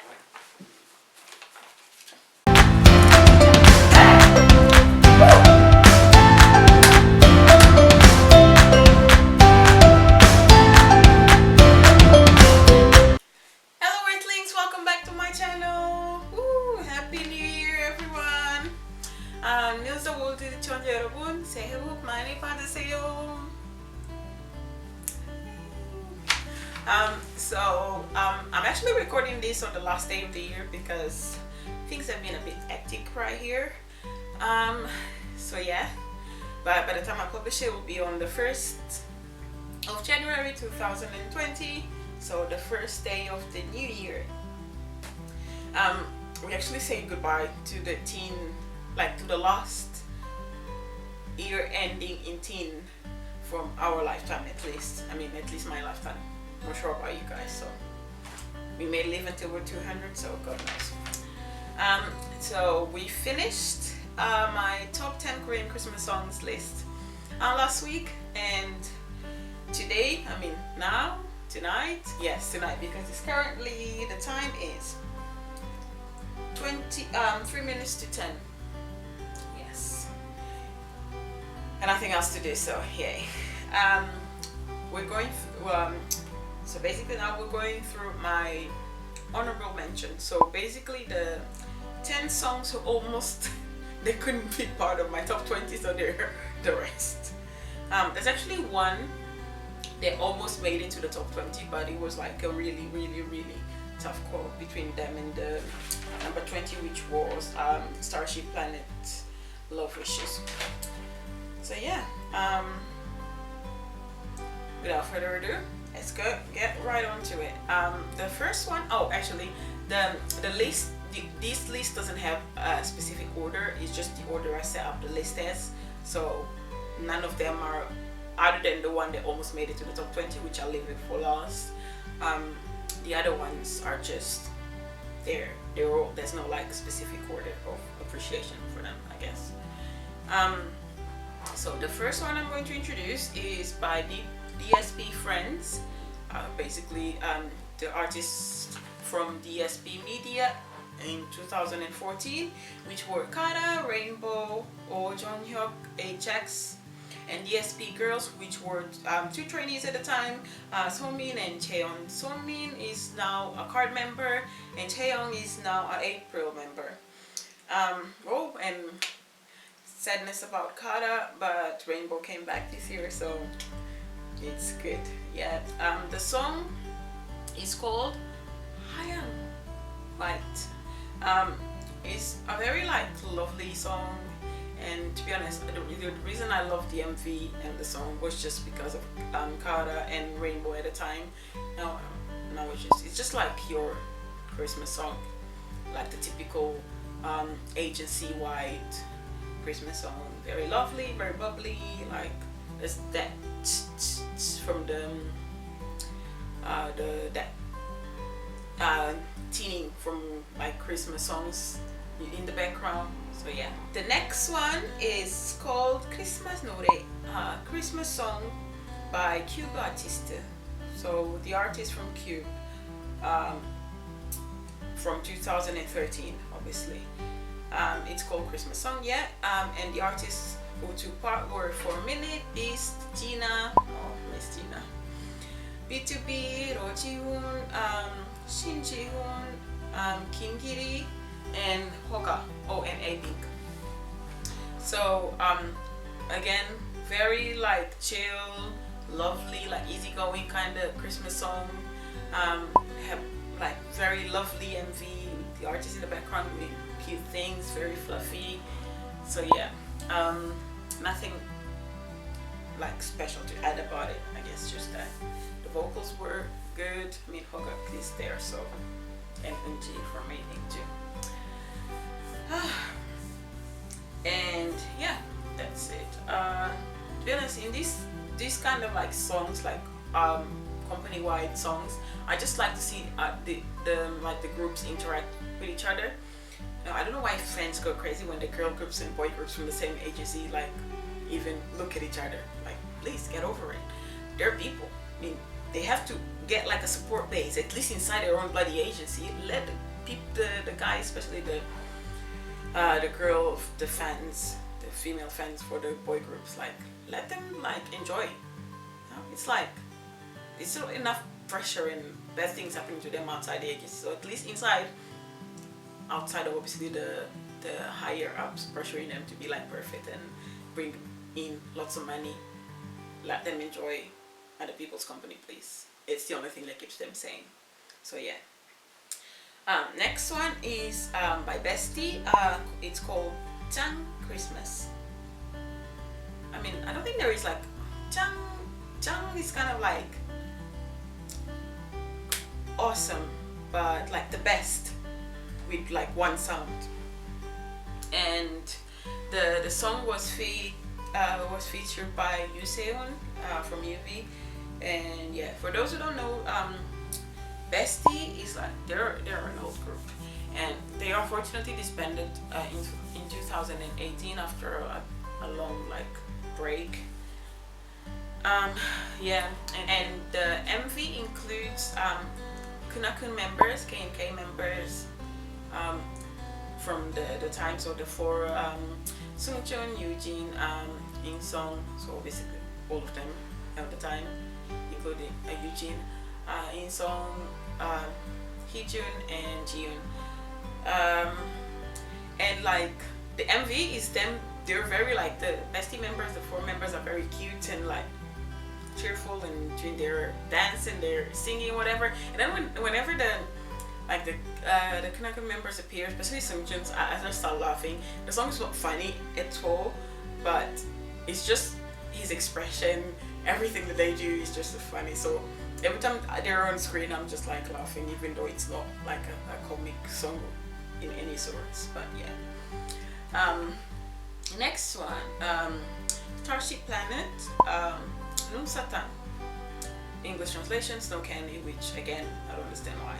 Hello Earthlings, welcome back to my channel. Woo, Happy New Year everyone. 뉴스 월드 시청자 여러분, 새해 복 많이 받으세요. I'm actually recording this on the last day of the year because things have been a bit hectic right here. So yeah, but by the time I publish it, it will be on the 1st of January 2020. So the first day of the new year. We actually say goodbye to the teen, like to the last year ending in teen from our lifetime at least. I mean, at least my lifetime. I'm not sure about you guys, so we may live until we're 200, so God knows. So we finished my top 10 Korean Christmas songs list last week, and today, I mean tonight, because it's currently, the time is 3 minutes to 10. Yes, and nothing else to do, so yay. We're going so basically now we're going through my honorable mention. So basically the 10 songs who almost they couldn't be part of my top 20, so they're the rest. There's actually one they almost made it to the top 20, but it was like a really tough call between them and the number 20, which was Starship Planet Love Wishes. So yeah, without further ado, let's get right onto it. The first one, oh actually the list, this list doesn't have a specific order, it's just the order I set up the list as. So none of them are, other than the one that almost made it to the top 20, which I'll leave it for last. The other ones are just there. They're all, there's no like specific order of appreciation for them, I guess. So the first one I'm going to introduce is by the DSP Friends. Basically the artists from DSP Media in 2014, which were Kara, Rainbow, Oh Jonghyuk, HX, and DSP Girls, which were two trainees at the time, Somin and Chaeyoung. Somin is now a card member, and Chaeyoung is now an April member. Oh, and sadness about Kara, but Rainbow came back this year, so it's good. Yeah, the song is called Hayang Light. It's a very like lovely song, and to be honest, the reason I love the MV and the song was just because of Kara and Rainbow at the time. Now it's just like your Christmas song, like the typical agency-wide Christmas song. Very lovely, very bubbly, like there's that from the teeny from like Christmas songs in the background. So yeah, the next one is called Christmas 노래, Christmas song by Cube artist. So the artist from Cube, from 2013, obviously. It's called Christmas song, yeah. And the artists who took part were For a Minute, Beast, Gina, oh Miss Gina, B2B, Rojihoon, Shin Ji-hoon, Kim Giri, and Hoga, and A-Pink. So again, very like chill, lovely, like easygoing kind of Christmas song. Have like very lovely MV, the artist in the background with cute things, very fluffy. So yeah, nothing like special to add about it. I guess just that the vocals were good. I mean, Hoga is there, so, and NG for making too. And yeah, that's it. To be honest, in these kind of like songs, like company-wide songs, I just like to see the groups interact with each other. Now, I don't know why fans go crazy when the girl groups and boy groups from the same agency like even look at each other. Like, please get over it. They're people. I mean, they have to get like a support base, at least inside their own bloody agency. Let the guys, especially the girl, the fans, the female fans for the boy groups, like let them like enjoy. You know? It's like it's still enough pressure and bad things happening to them outside the agency. So at least inside, outside of obviously the higher ups pressuring them to be like perfect and bring in lots of money, let them enjoy other people's company, please. It's the only thing that keeps them sane. So yeah. Next one is by Bestie. It's called Chang Christmas. I mean, I don't think there is like Chang. Chang is kind of like awesome, but like the best with like one sound. And the song was featured by Yuseon from UV. And yeah, for those who don't know, Bestie is like they're an old group, and they unfortunately disbanded in 2018 after a long like break. Yeah, and the MV includes Kunakun members, K&K members from the time, so the four Sungchun, Eugene, In-sung, so basically all of them at the time, including Eugene, In-sung, Heejun, and Jiyoon. And like the MV is them, they're very like the Bestie members, the four members are very cute and like cheerful and doing their dance and their singing, whatever. And then whenever the Kunakun members appear, especially Sungchun's, I just start laughing. The song is not funny at all, but it's just his expression, everything that they do is just funny. So every time they're on screen, I'm just like laughing, even though it's not like a comic song in any sorts. But yeah. Next one, Starship Planet, Num Satan. English translation, Snow Candy, which again, I don't understand why.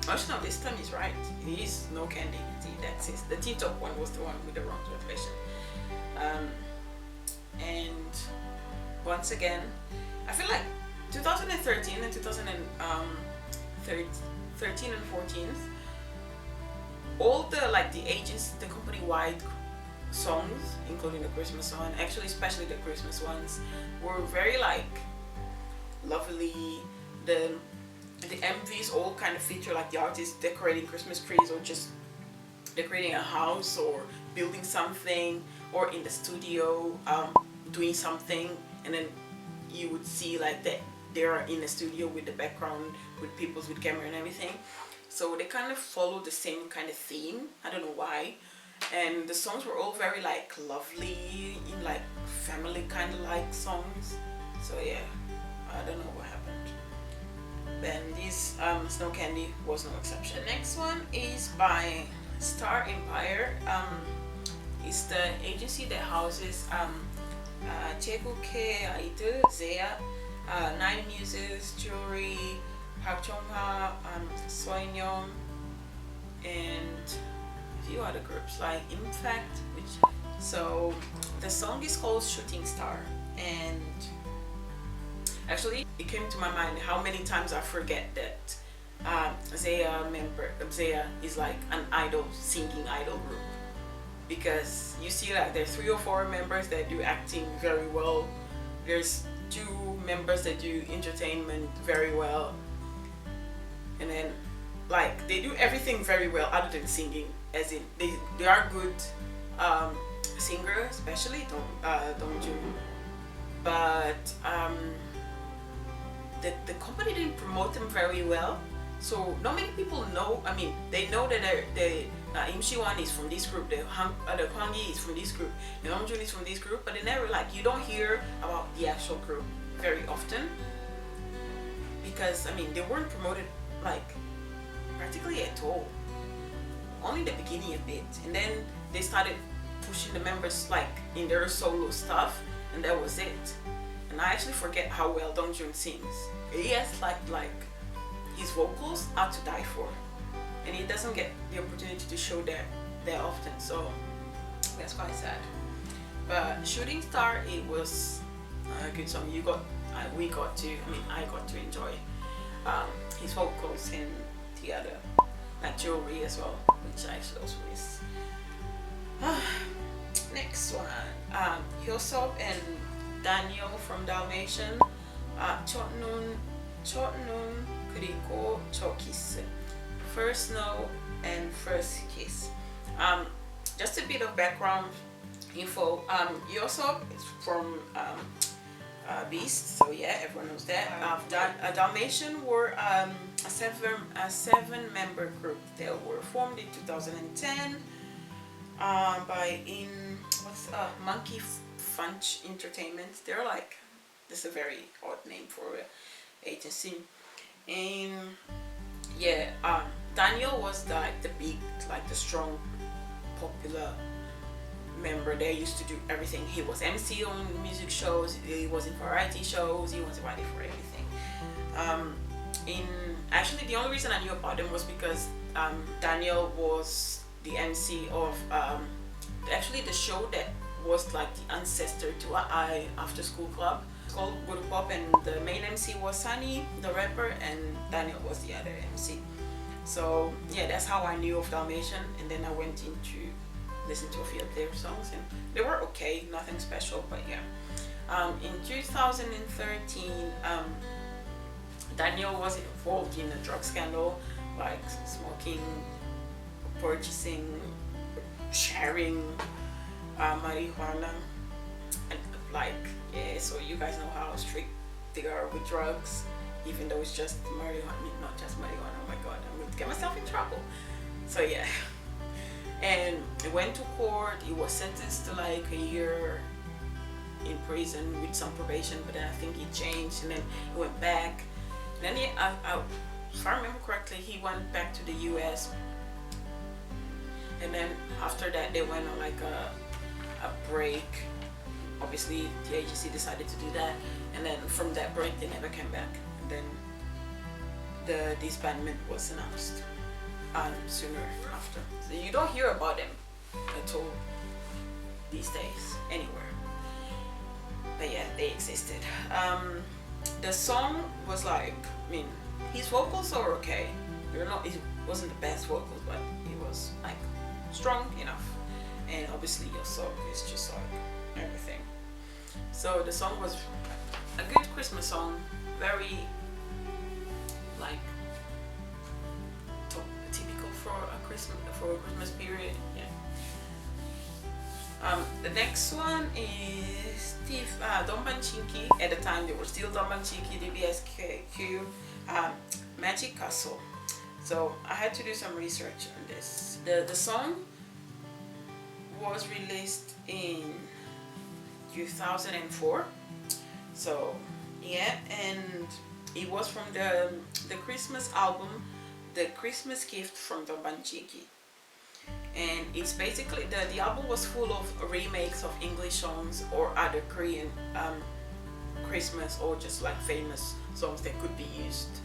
Actually, no, this time is right. It is Snow Candy. See, that's it. The T-top one was the one with the wrong translation. And once again, I feel like 2013 and 2013 and 14, all the like the agents, the company-wide songs, including the Christmas one, actually especially the Christmas ones, were very like lovely. The MVs all kind of feature like the artists decorating Christmas trees or just decorating a house or building something or in the studio doing something, and then you would see like that they are in the studio with the background with people with camera and everything. So they kind of follow the same kind of theme. I don't know why. And the songs were all very like lovely, in like family kind of like songs. So yeah, I don't know what happened. Then this Snow Candy was no exception. The next one is by Star Empire. It's the agency that houses Jaegukhae Idol, Zea, Nine Muses, Jewelry, Park Chong-ha, Soinyeon, and a few other groups like Impact. So the song is called Shooting Star, and actually it came to my mind how many times I forget that Zea is like an idol, singing idol group, because you see like there's 3 or 4 members that do acting very well, there's 2 members that do entertainment very well, and then like they do everything very well other than singing, as in they are good singers, especially Dongjun, but the company didn't promote them very well, so not many people know. I mean, they know that Im Siwan is from this group, the Hwangi is from this group, the Dongjun is from this group, but they never like, you don't hear about the actual group very often, because I mean they weren't promoted like practically at all. Only the beginning a bit, and then they started pushing the members like in their solo stuff, and that was it. And I actually forget how well Dongjun sings. He has like his vocals are to die for, and he doesn't get the opportunity to show that often, so that's quite sad. But Shooting Star, it was a good song. I got to enjoy. his vocals in the other, like jewelry as well, which I also miss. Next one, Hyosop and Daniel from Dalmatian. 첫눈, 그리고 첫 키스. First snow and first kiss. Just a bit of background info. Hyosop is from Beast, so yeah, everyone knows that. Dalmatian were a seven-member group. They were formed in 2010 by Monkey Funch Entertainment. They're like, this is a very odd name for an agency. And yeah, Daniel was like the big, like the strong, popular member. They used to do everything. He was MC on music shows, he was in variety shows, he was invited for everything. Actually, the only reason I knew about him was because Daniel was the MC of actually the show that was like the ancestor to I After School Club. It's called Guru Pop, and the main MC was Sunny, the rapper, and Daniel was the other MC. So yeah, that's how I knew of Dalmatian, and then I went into listen to a few of their songs, and they were okay, nothing special, but yeah. In 2013, Daniel was involved in a drug scandal, like smoking, purchasing, sharing marijuana, and like, yeah, so you guys know how strict they are with drugs, even though it's just marijuana, not just marijuana. Oh my god, I'm going to get myself in trouble. So yeah. And he went to court. He was sentenced to like a year in prison with some probation, but then I think he changed, and then he went back. And then if I remember correctly, he went back to the US. And then after that, they went on like a break. Obviously, the agency decided to do that, and then from that break, they never came back. And then the disbandment was announced sooner after. So you don't hear about them at all these days anywhere. But yeah, they existed. The song was like, I mean, his vocals are okay. It wasn't the best vocals, but it was like strong enough. And obviously your song is just like everything. So the song was a good Christmas song, very like typical for a Christmas period. Yeah. The next one is Dombanchinki. At the time they were still Dombanchinki, DBSQ, Magic Castle. So I had to do some research on this. The song was released in 2004. So yeah, and it was from the Christmas album, The Christmas Gift from Dombanchinki. And it's basically, the album was full of remakes of English songs or other Korean Christmas or just like famous songs that could be used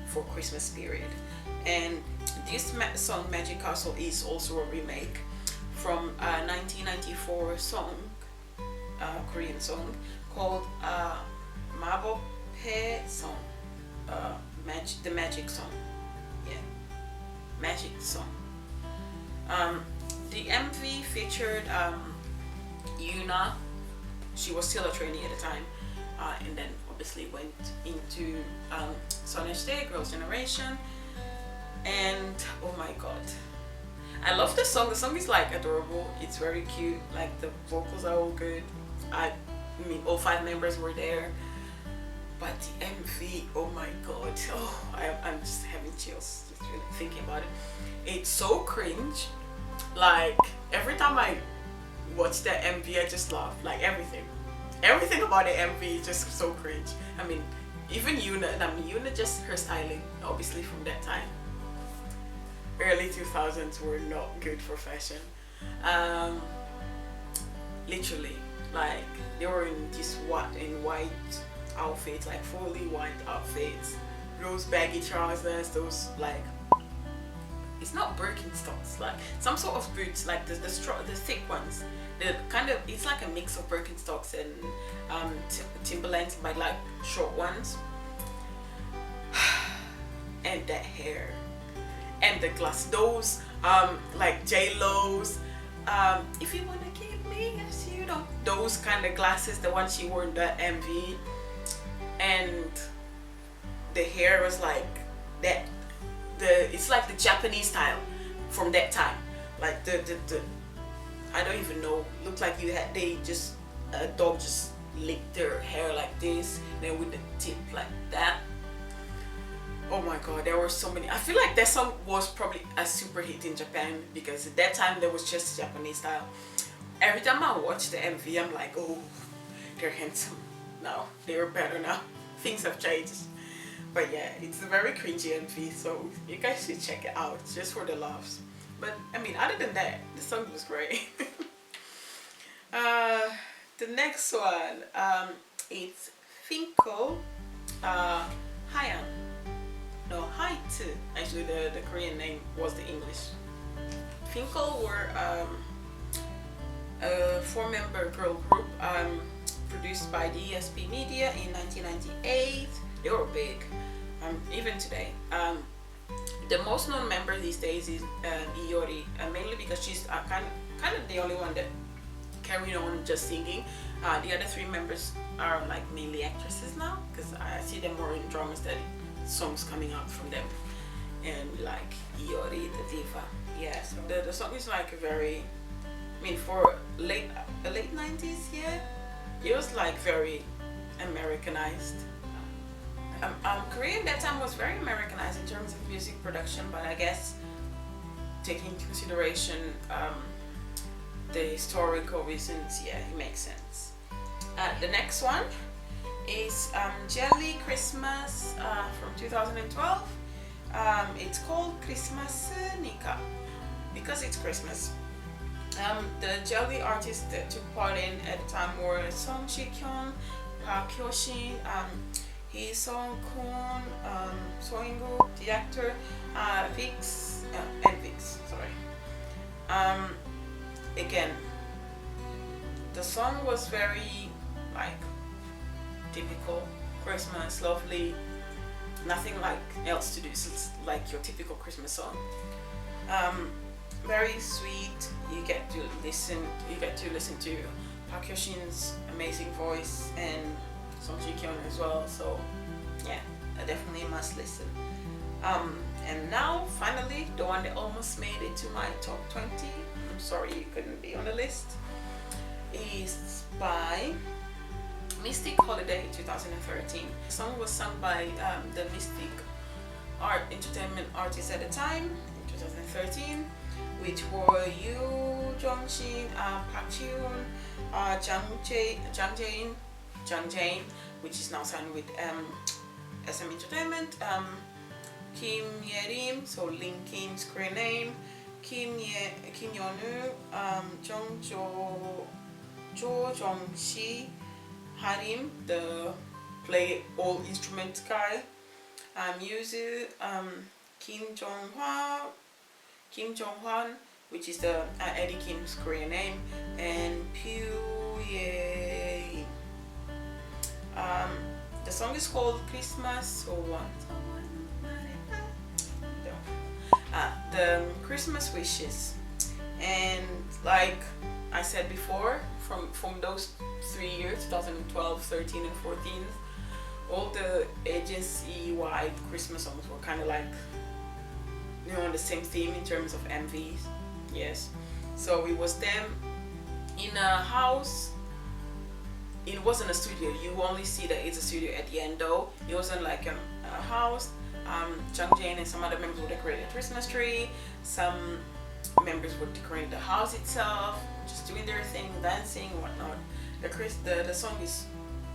for Christmas period. And this song Magic Castle is also a remake from a 1994 song, Korean song called Mabope Song, the Magic Song. Yeah, Magic Song. The MV featured Yuna. She was still a trainee at the time, and then obviously went into Sonechte, Girls' Generation. And oh my god, I love the song. The song is like adorable. It's very cute. Like the vocals are all good. I mean, all 5 members were there. But the MV, oh my god, oh, I'm just having chills just really thinking about it. It's so cringe. Like every time I watch that MV, I just laugh. Like everything about the MV is just so cringe. I mean, even Yuna, just her styling, obviously from that time. Early 2000s were not good for fashion. Literally, like they were in white outfits, like fully white outfits, those baggy trousers, those like, it's not Birkenstocks, like some sort of boots, like the thick ones. The kind of, it's like a mix of Birkenstocks and Timberlands, but like short ones. and that hair and the glass, those like J-Lo's, if you wanna keep me as you know, those kind of glasses, the one she wore in the MV, and the hair was like that, it's like the Japanese style from that time, like the I don't even know, looked like a dog just licked their hair like this, then with the tip like that. Oh my god, there were so many. I feel like that song was probably a super hit in Japan because at that time there was just Japanese style. Every time I watch the MV, I'm like, oh, they're handsome now, they're better now. Things have changed. But yeah, it's a very cringy MV, so you guys should check it out just for the laughs. But I mean, other than that, the song was great. The next one, it's Finko Hayan. No, Haitu. Actually, the Korean name was the English. Finko were a 4-member girl group produced by DSP Media in 1998. They were big, even today. The most known member these days is Iori, mainly because she's kind of the only one that carried on just singing. The other 3 members are like mainly actresses now, because I see them more in drama study, songs coming out from them, and like Iori, the diva. Yeah, so the song is like a very, I mean, for late 90s, yeah, it was like very Americanized. Korean that time was very Americanized in terms of music production, but I guess taking into consideration the historical reasons, yeah, it makes sense. The next one is Jelly Christmas from 2012. It's called 크리스마스니까 because it's Christmas. The Jelly artists that took part in at the time were Song Shi-kyun, Park Hyo-shin, Hee Sung-kun, So In-gu, the actor, Vix, and Vix, sorry. Again, the song was very like typical Christmas, lovely, nothing like else to do. So it's like your typical Christmas song. Very sweet. You get to listen to Park Hyo-shin's amazing voice and Song Ji-kyun as well. So yeah, definitely a must listen. And now finally the one that almost made it to my top 20. I'm sorry you couldn't be on the list. Is by Mystic Holiday 2013. The song was sung by the Mystic Art Entertainment artists at the time in 2013, which were Yoo Jong-shin, Park Ji-hoon, Jang Jae-in, which is now signed with SM Entertainment, Kim Ye-rim, so Lin Kim's Korean name, Kim Yeonu, Jo Jong-si, Harim, the play all instrument guy, Yuzu, Kim Jong-hwan, which is the Eddie Kim's Korean name, and Pyu Ye. The song is called Christmas the Christmas wishes, and like I said before, from those 3 years, 2012, 13 and 14, all the agency-wide Christmas songs were kind of like, you know, the same theme in terms of MVs. Yes, so it was them in a house. It wasn't a studio. You only see that it's a studio at the end though. It wasn't like a house. Jang Jae-in and some other members would decorate a Christmas tree. Some members would decorate the house itself, just doing their thing, dancing, whatnot. The song is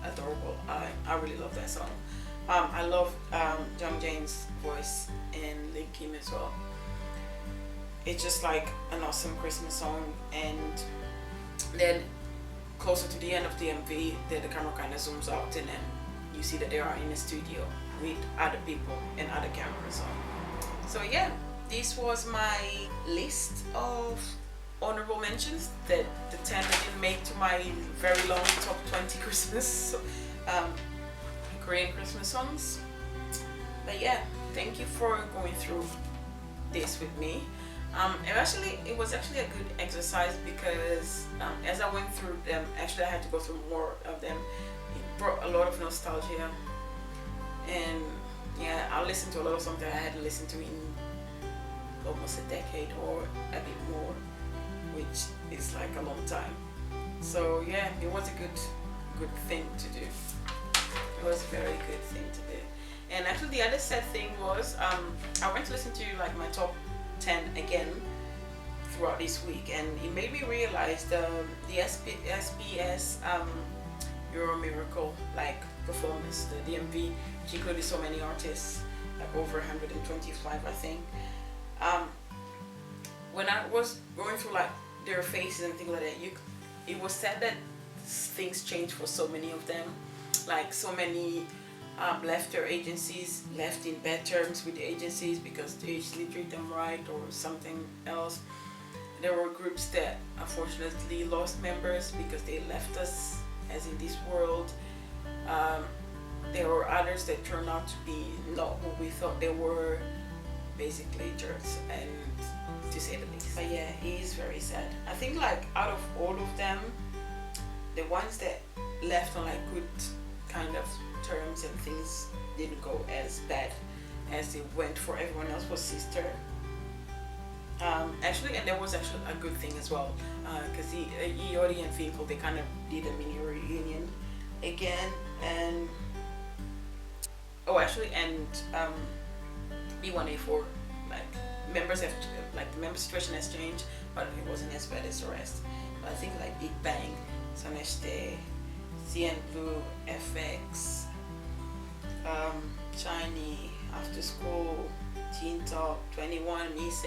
adorable. I really love that song. I love Jang Jae-in's voice and Lin Kim as well. It's just like an awesome Christmas song. And then closer to the end of the MV, the camera kind of zooms out and then you see that they are in a studio with other people and other cameras on. So yeah, this was my list of honorable mentions, that the 10 that didn't make to my very long top 20 Christmas Korean Christmas songs. But yeah, thank you for going through this with me. It was actually a good exercise because as I went through them, actually I had to go through more of them. It brought a lot of nostalgia, and yeah, I listened to a lot of songs that I hadn't listened to in almost a decade or a bit more, which is like a long time. So yeah, it was a good thing to do. It was a very good thing to do. And actually the other sad thing was I went to listen to like my top 10 again throughout this week, and it made me realize the SBS Euro Miracle like performance, the DMV, which included so many artists, like over 125 I think. When I was going through like their faces and things like that, it was said that things changed for so many of them, like so many left their agencies, left in bad terms with the agencies because they usually treat them right or something else. There were groups that unfortunately lost members because they left us as in this world. There were others that turned out to be not who we thought they were, basically jerks, and to say the least. But yeah, it is very sad. I think like out of all of them, the ones that left on like good kind of terms and things didn't go as bad as it went for everyone else was Sister. Actually, and there was actually a good thing as well, because Iori and Finkel, they kind of did a mini reunion again, and B1A4, like members have like the member situation has changed, but it wasn't as bad as the rest. But I think like Big Bang, Soneste, CN Blue, FX, Shiny, After School, Teen Top, 21, Mise,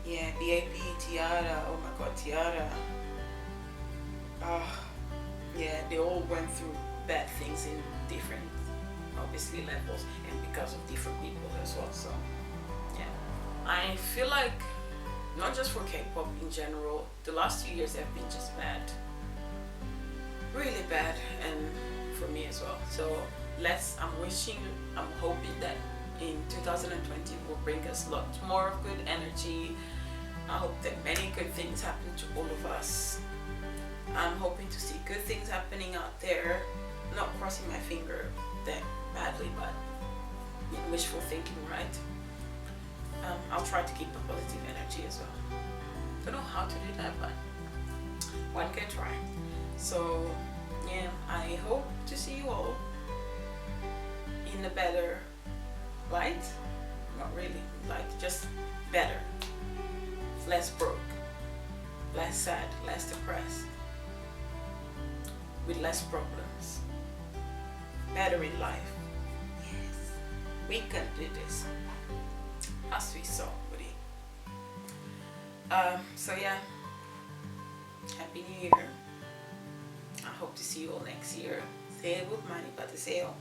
yeah, BAP, Tiara, oh my god, Tiara. Yeah, they all went through bad things in different, obviously, levels, and because of different people as well. So yeah, I feel like not just for K-pop in general, the last 2 years have been just bad, really bad, and for me as well. So I'm hoping that in 2020 will bring us lots more of good energy. I hope that many good things happen to all of us. I'm hoping to see good things happening out there. Not crossing my finger that badly, but wishful thinking, right? I'll try to keep a positive energy as well. Don't know how to do that, but one can try. So yeah, I hope to see you all in a better light. Not really light, just better. Less broke, less sad, less depressed, with less problems, better in life. Yes, we can do this, as we saw, buddy. So yeah, Happy New Year. I hope to see you all next year. 새해 복 많이 받으세요.